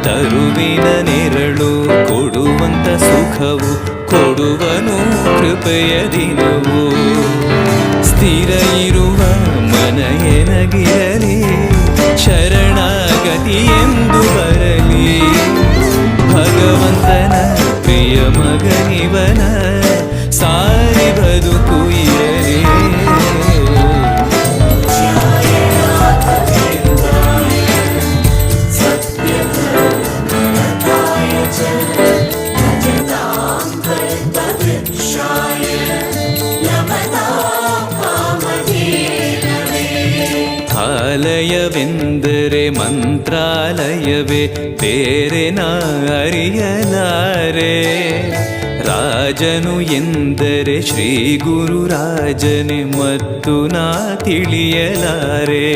ತರುವಿನ ನೆರಳು ಕೊಡುವಂತ ಸುಖವು ಕೊಡುವನು ಕೃಪೆಯ ದಿನವು. ಸ್ಥಿರ ಇರುವ ಮನ ಎನಗಿರಲಿ ಶರಣಾಗತಿ ಎಂದು ಬರಲಿ. ಭಗವಂತನ ಪ್ರಿಯ ಮಗನಿವನ ಸಾರಿ ಬದುಕು ಇರಲಿ. ಆಲಯವೆಂದರೆ ಮಂತ್ರಾಲಯವೇ ಬೇರೆ ನಾ ಅರಿಯಲಾರೆ. ರಾಜನು ಎಂದರೆ ಶ್ರೀ ಗುರು ರಾಜನೇ ಮತ್ತು ನಾ ತಿಳಿಯಲಾರೆ.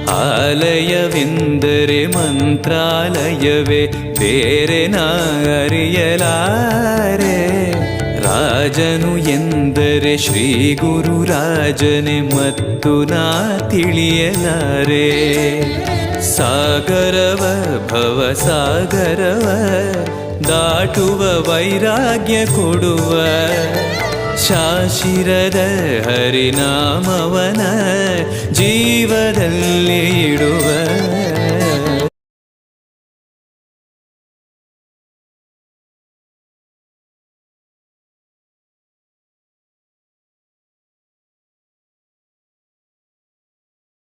ಆಲಯವೆಂದರೆ ಮಂತ್ರಾಲಯವೇ ಬೇರೆ ನಾ ಅರಿಯಲಾರೆ. ರಾಜನು ಎಂದರೆ ಶ್ರೀ ಗುರು ರಾಜನೇ ಮತ್ತು ನಾ ತಿಳಿಯಲಾರೆ. ಸಾಗರವ ಭವ ಸಾಗರವ ದಾಟುವ ವೈರಾಗ್ಯ ಕೊಡುವ ಶಾಶಿರದ ಹರಿನಾಮವನ ಜೀವದಲ್ಲಿ ಇಡುವ.